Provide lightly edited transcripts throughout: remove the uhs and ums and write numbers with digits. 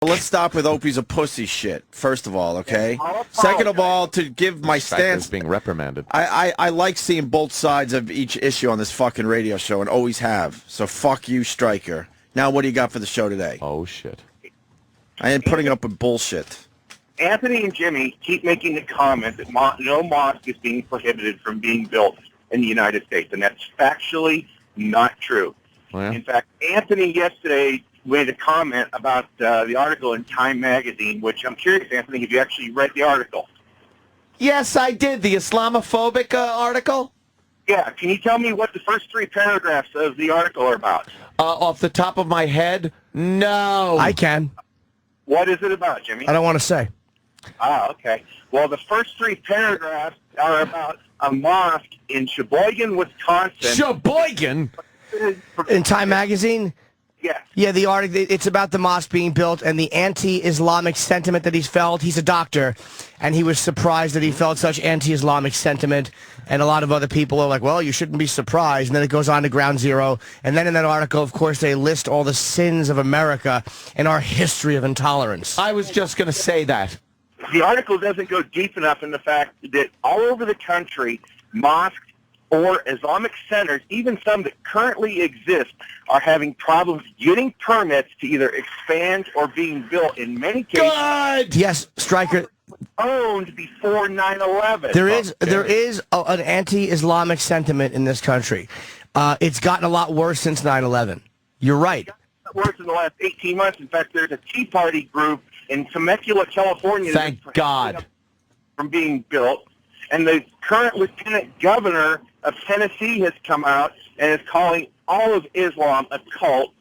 Well, let's stop with Opie's a pussy shit, first of all, okay? Second of all, to give my stance... being reprimanded. I like seeing both sides of each issue on this fucking radio show and always have. So fuck you, Stryker. Now what do you got for the show today? Oh, shit. I ain't putting up with bullshit. Anthony and Jimmy keep making the comment that no mosque is being prohibited from being built in the United States, and that's factually not true. Well, in fact, Anthony yesterday made a comment about the article in Time magazine, which I'm curious, Anthony, have you actually read the article? yes, I did. The Islamophobic article? Yeah, can you tell me what the first 3 paragraphs of the article are about? Off the top of my head, no. I can. What is it about, Jimmy? I don't want to say. Ah, okay. Well, the first 3 paragraphs are about a mosque in Sheboygan, Wisconsin. Sheboygan? In Time magazine? Yes. Yeah, the article, it's about the mosque being built and the anti-Islamic sentiment that he's felt. He's a doctor, and he was surprised that he felt such anti-Islamic sentiment, and a lot of other people are like, well, you shouldn't be surprised, and then it goes on to ground zero, and then in that article, of course, they list all the sins of America and our history of intolerance. I was just going to say that. The article doesn't go deep enough in the fact that all over the country, mosques or Islamic centers, even some that currently exist, are having problems getting permits to either expand or being built. In many cases, Good! Yes, Stryker, owned before 9/11. there is an anti-Islamic sentiment in this country. It's gotten a lot worse since 9/11. You're right. Worse in the last 18 months. In fact, there's a Tea Party group in Temecula, California. Thank God. From being built. And the current lieutenant governor of Tennessee has come out and is calling all of Islam a cult.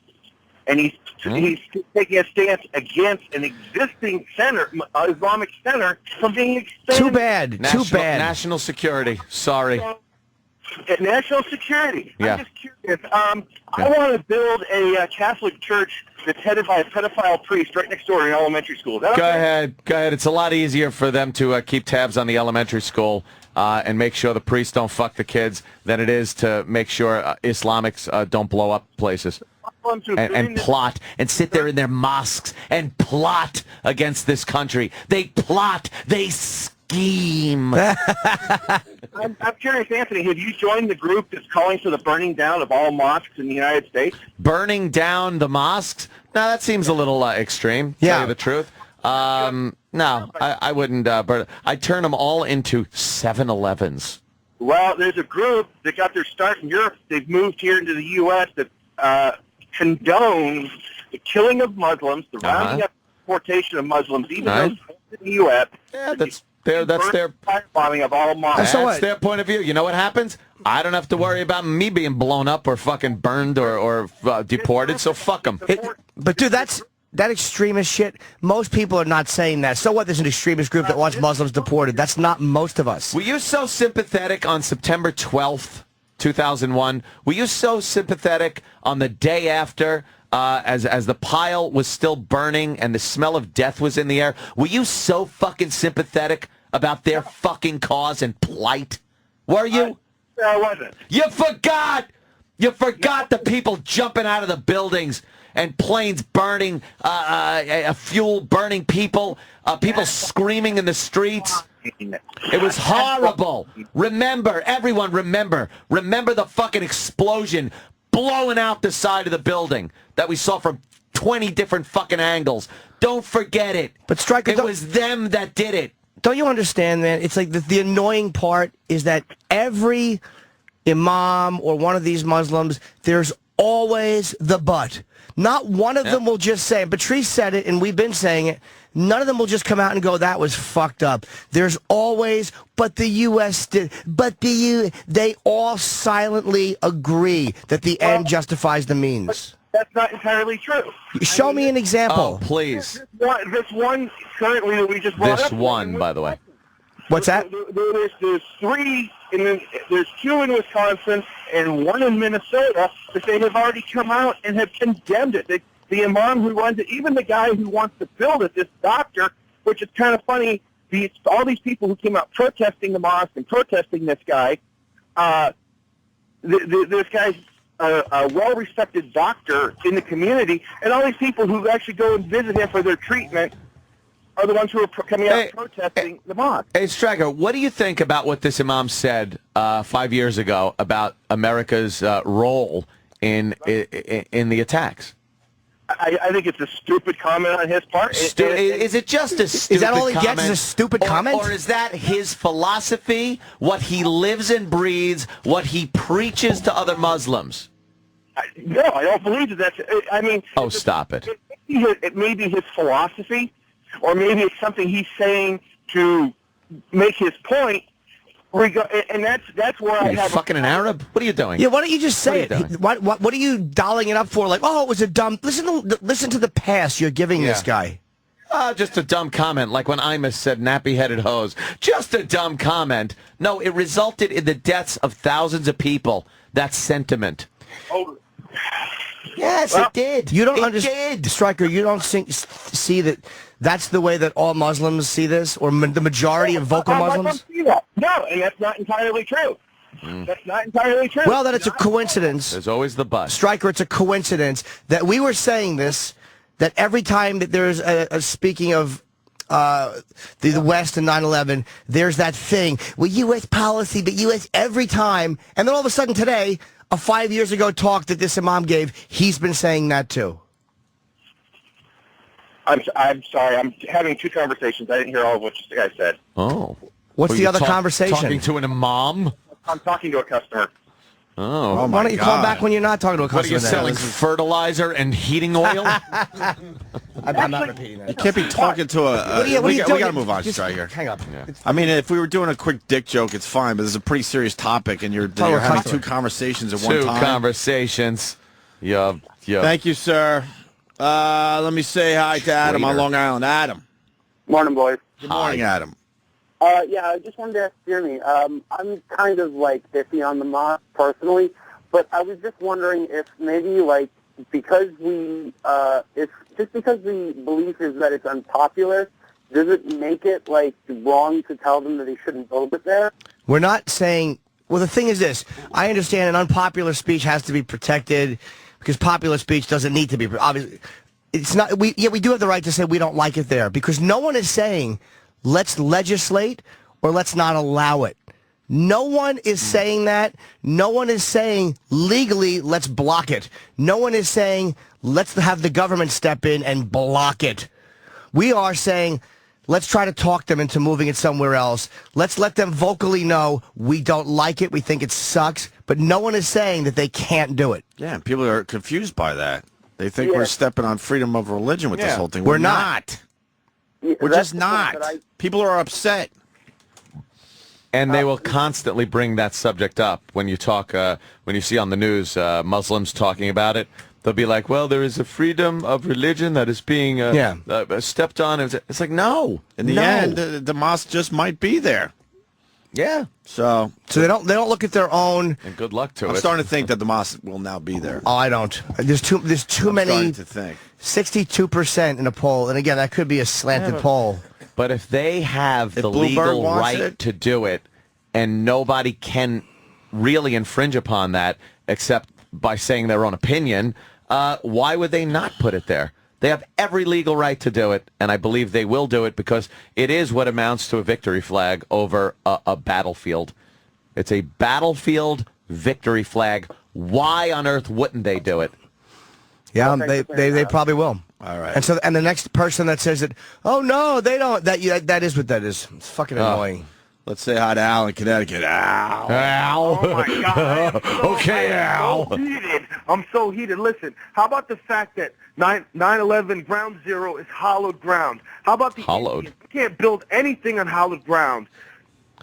And he's taking a stance against an existing center, Islamic center, from being expanded. Too bad. National security. Sorry. National security. Yeah. I'm just curious. I want to build a Catholic church that's headed by a pedophile priest right next door to an elementary school. Go ahead. It's a lot easier for them to keep tabs on the elementary school and make sure the priests don't fuck the kids than it is to make sure Islamics don't blow up places. And plot and sit there in their mosques and plot against this country. They plot. They scheme. I'm curious, Anthony, have you joined the group that's calling for the burning down of all mosques in the United States? Burning down the mosques? No, that seems a little extreme, to tell you the truth. No, I wouldn't burn. I'd turn them all into 7-Elevens. Well, there's a group that got their start in Europe. They've moved here into the U.S. that condones the killing of Muslims, the rounding up deportation of Muslims, even those in the U.S. Yeah, that's their firebombing of all mosques. That's their point of view. You know what happens? I don't have to worry about me being blown up or fucking burned or deported, so fuck them. But, dude, that extremist shit, most people are not saying that. So what, there's an extremist group that wants Muslims deported. That's not most of us. Were you so sympathetic on September 12th, 2001? Were you so sympathetic on the day after, as the pile was still burning and the smell of death was in the air? Were you so fucking sympathetic about their fucking cause and plight? Were you? I wasn't. You forgot! You forgot the people jumping out of the buildings and planes burning, fuel burning people, people screaming in the streets. It was horrible. Remember, everyone remember the fucking explosion blowing out the side of the building that we saw from 20 different fucking angles. Don't forget it. But Stryker, it was them that did it. Don't you understand, man? It's like the annoying part is that every imam or one of these Muslims, there's always the but. Not one of them will just say, Patrice said it and we've been saying it, none of them will just come out and go, that was fucked up. There's always, but the U.S. did, they all silently agree that the end justifies the means. That's not entirely true. Show me an example. Oh, please. This one currently that we just brought up. This one, by the way. What's that? There's 3, and then there's 2 in Wisconsin and 1 in Minnesota that they have already come out and have condemned it. The imam who runs it, even the guy who wants to build it, this doctor, which is kind of funny, all these people who came out protesting the mosque and protesting this guy, this guy's a well-respected doctor in the community, and all these people who actually go and visit him for their treatment are the ones who are coming out protesting the mosque. Hey, Stryker, what do you think about what this imam said 5 years ago about America's role in the attacks? I think it's a stupid comment on his part. Is it just a stupid comment? Is that all he gets is a stupid comment? Or is that his philosophy, what he lives and breathes, what he preaches to other Muslims? No, I don't believe that that's... I mean... Oh, stop it. It may be his philosophy, or maybe it's something he's saying to make his point, and that's where I have... You fucking an Arab? What are you doing? Yeah, why don't you just say it? What What are you dolling it up for? Like, oh, it was a dumb... Listen to the pass you're giving this guy. Just a dumb comment, like when Imus said nappy-headed hose. Just a dumb comment. No, it resulted in the deaths of thousands of people. That's sentiment. Oh. Yes, it did. You don't understand, Stryker. You don't see that that's the way that all Muslims see this, or the majority of vocal Muslims. I don't see that. No, and that's not entirely true. That's not entirely true. Well, then it's a coincidence. There's always the but. Stryker, it's a coincidence that we were saying this. That every time that there's a speaking of the West and 9/11, there's that thing. Well, U.S. policy, but U.S. every time, and then all of a sudden today, a 5 years ago talk that this imam gave, he's been saying that too. I'm sorry. I'm having two conversations. I didn't hear all of what the guy said. Oh. What's the other conversation? Talking to an imam? I'm talking to a customer. Oh, why don't you call back when you're not talking to a customer? What are you selling, fertilizer and heating oil? I'm not repeating that. You can't be talking to a... we got to move on, Stryker. Hang up. Yeah. I mean, if we were doing a quick dick joke, it's fine, but this is a pretty serious topic, and you're having two conversations at one time. Two conversations. Yeah. Thank you, sir. Let me say hi to Adam on Long Island. Adam. Morning, boys. Good morning, Adam. Yeah, I just wanted to ask Jeremy. I'm kind of like iffy on the mosque personally, but I was just wondering if maybe because the belief is that it's unpopular, does it make it wrong to tell them that they shouldn't build it there? We're not saying. Well, the thing is this: I understand an unpopular speech has to be protected because popular speech doesn't need to be. Obviously, it's not. We do have the right to say we don't like it there because no one is saying let's legislate or let's not allow it. No one is saying that. No one is saying legally let's block it. No one is saying let's have the government step in and block it. We are saying let's try to talk them into moving it somewhere else. Let's let them vocally know we don't like it, we think it sucks, but no one is saying that they can't do it. Yeah, and people are confused by that. They think we're stepping on freedom of religion with this whole thing. We're not. We're just not. People are upset. And they will constantly bring that subject up when you talk, when you see on the news Muslims talking about it. They'll be like, well, there is a freedom of religion that is being stepped on. It's like, no. In the end, the mosque just might be there. Yeah. So they don't look at their own. And good luck to it. I'm starting to think that the mosque will now be there. Oh, I don't. There's too many. I'm starting to think. 62% in a poll, and again, that could be a slanted poll. But if they have the legal right to do it, and nobody can really infringe upon that except by saying their own opinion, why would they not put it there? They have every legal right to do it, and I believe they will do it because it is what amounts to a victory flag over a battlefield. It's a battlefield victory flag. Why on earth wouldn't they do it? Yeah, they probably will. All right. And the next person that says it, oh no, they don't. That is what that is. It's fucking annoying. Let's say hi to Al in Connecticut. Al. Al. Oh my God. Okay, Al. I'm so heated. Listen, how about the fact that 9/11 Ground Zero is hallowed ground? How about the Hallowed? Indians? You can't build anything on hallowed ground.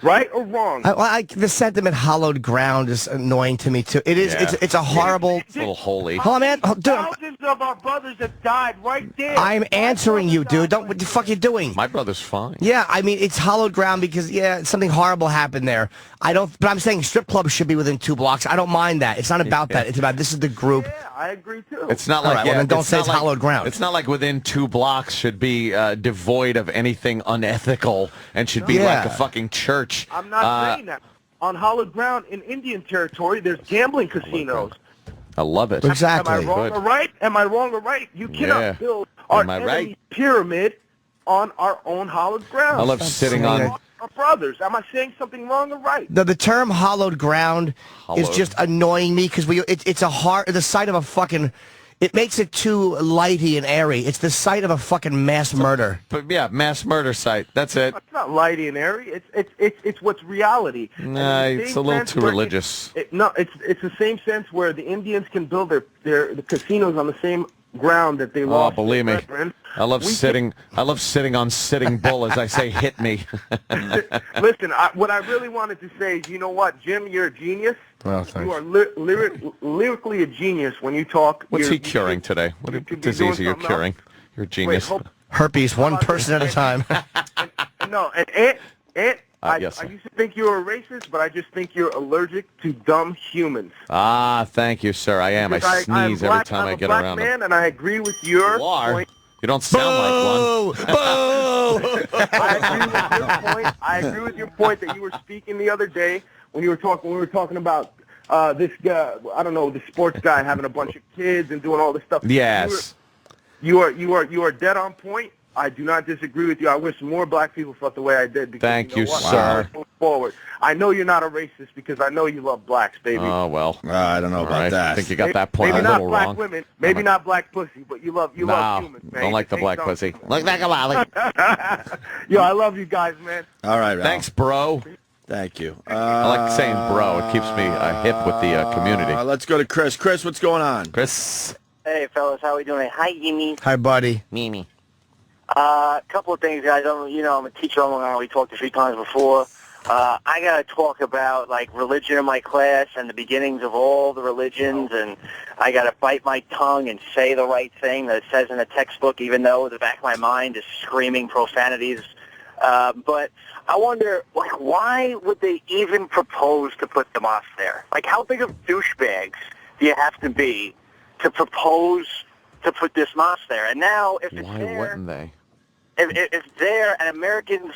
Right or wrong? The sentiment "hallowed ground" is annoying to me too. It is. Yeah. It's a horrible. It's a little holy. Hold on, man. Dude, Thousands of our brothers have died right there. I'm answering you, dude. What the fuck are you doing? My brother's fine. Yeah, I mean it's hallowed ground because something horrible happened there. But I'm saying strip clubs should be within 2 blocks. I don't mind that. It's not about that. It's about this is the group. Yeah, I agree too. It's not like well, then don't say it's hallowed ground. It's not like within 2 blocks should be devoid of anything unethical and should be like a fucking church. I'm not saying that. On hallowed ground in Indian territory, there's gambling casinos. I love it. Exactly. Am I wrong Good. or right? Am I wrong or right? You cannot Yeah. build our Am I enemy's right? pyramid on our own hallowed ground. I love sitting on... Our brothers. Am I saying something wrong or right? The term "hollowed ground" is Hollowed. just annoying me because it's the site of a fucking. It makes it too lighty and airy. It's the site of a fucking mass murder. But yeah, mass murder site. That's it. It's not lighty and airy. It's what's reality. Nah, And in the it's same a little sense too where religious. It's the same sense where the Indians can build the casinos on the same ground that they Oh, lost. believe me. their brethren. I love We sitting on Sitting Bull, as I say, hit me. Listen, what I really wanted to say is, you know what, Jim, you're a genius. Well, thanks. You are lyrically a genius when you talk. What's You're- he curing today? What you could be disease are doing you something curing? else. You're a Wait, genius. Herpes, one person at a time. No, and I yes. used to think you were a racist, but I just think you're allergic to dumb humans. Ah, thank you, sir. I am. I Because I'm sneeze every black, time I'm I a get black around man, him. and I agree with your You are. point. You don't sound like one. Boo! I agree with your point that you were speaking the other day when we were talking about this guy, I don't know, the sports guy having a bunch of kids and doing all this stuff. Yes. You are dead on point. I do not disagree with you. I wish more black people felt the way I did. Because Thank you, what? sir. Move forward. I know you're not a racist because I know you love blacks, baby. Oh, well. I don't know All about right. that. I think you got that point Maybe a not little black wrong. women, maybe not black pussy, but you love humans, man. Don't like the Ain't black dumb. pussy. Like that. Yo, I love you guys, man. All right, Ralph. Thanks, bro. Thank you. I like saying bro. It keeps me hip with the community. Let's go to Chris. Chris, what's going on? Chris. Hey, fellas, how we doing? Hi, Jimmy. Hi, buddy. Mimi. Couple of things, guys. I'm a teacher on Long Island. We talked a few times before. I got to talk about, like, religion in my class and the beginnings of all the religions, and I got to bite my tongue and say the right thing that it says in the textbook, even though the back of my mind is screaming profanities. But I wonder, like, why would they even propose to put the mosque there? Like, how big of douchebags do you have to be to propose to put this mosque there? And now, if it's Why there, wouldn't they? if it's there and Americans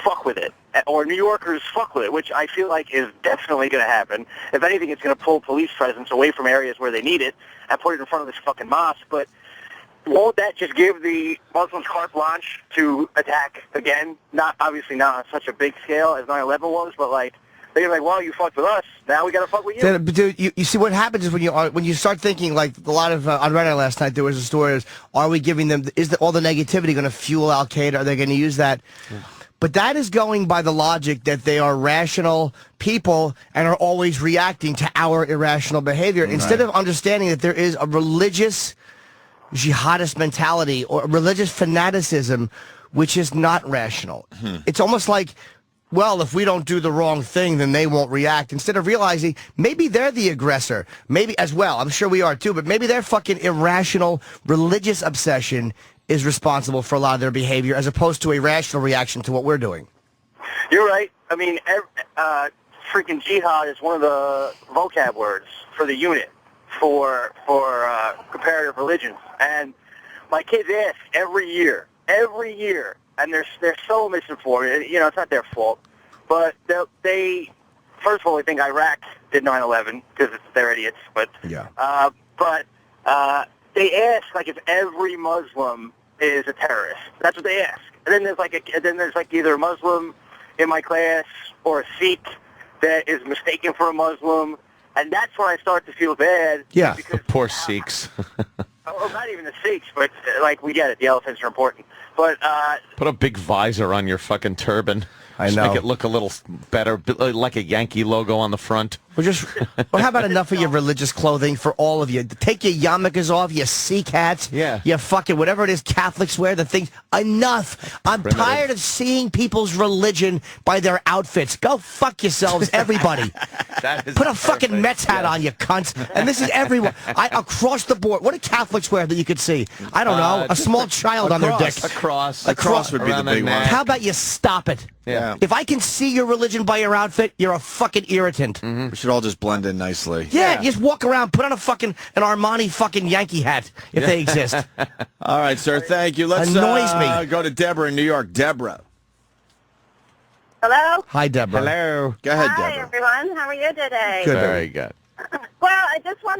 fuck with it, or New Yorkers fuck with it, which I feel like is definitely going to happen. If anything, it's going to pull police presence away from areas where they need it and put it in front of this fucking mosque. But won't that just give the Muslims carte blanche to attack again? Obviously not on such a big scale as 9/11 was, but like they're like, well, you fucked with us, now we got to fuck with you. But dude, you see what happens is when you start thinking, like a lot of on Reddit last night there was a story is, are we giving them, all the negativity going to fuel Al Qaeda? Are they going to use that? But that is going by the logic that they are rational people and are always reacting to our irrational behavior instead of understanding that there is a religious jihadist mentality or religious fanaticism which is not rational. It's almost like, well, if we don't do the wrong thing, then they won't react. Instead of realizing maybe they're the aggressor, maybe as well. I'm sure we are too, but maybe their fucking irrational religious obsession is responsible for a lot of their behavior as opposed to a rational reaction to what we're doing. You're right. I mean, freaking jihad is one of the vocab words for the unit for comparative religions. And my kids ask every year, and they're so misinformed. You know, it's not their fault, but they first of all, they think Iraq did 9/11 because they're idiots. But they ask like if every Muslim is a terrorist. That's what they ask. And then there's like either a Muslim in my class or a Sikh that is mistaken for a Muslim, and that's when I start to feel bad. Yeah, the poor Sikhs. Well, not even the Sikhs, but like we get it. The elephants are important. But Put a big visor on your fucking turban. I Just know. make it look a little better, like a Yankee logo on the front. Well, how about enough of your religious clothing for all of you? Take your yarmulkes off, your Sikh hats, your fucking whatever it is Catholics wear, the things. Enough. I'm tired of seeing people's religion by their outfits. Go fuck yourselves, everybody. Put a fucking Mets hat on, you cunts. And this is everyone. Across the board. What do Catholics wear that you could see? I don't know. A small child on their dick. A cross. A cross would be the big one. How about you stop it? Yeah. If I can see your religion by your outfit, you're a fucking irritant. We should all just blend in nicely. Yeah, just walk around, put on an Armani fucking Yankee hat, if they exist. All right, sir, thank you. Let's Annoys me. go to Deborah in New York. Deborah. Hello? Hi, Deborah. Hello. Go ahead, Hi, Deborah. everyone. How are you today? Good. Very good. Well, I just wanted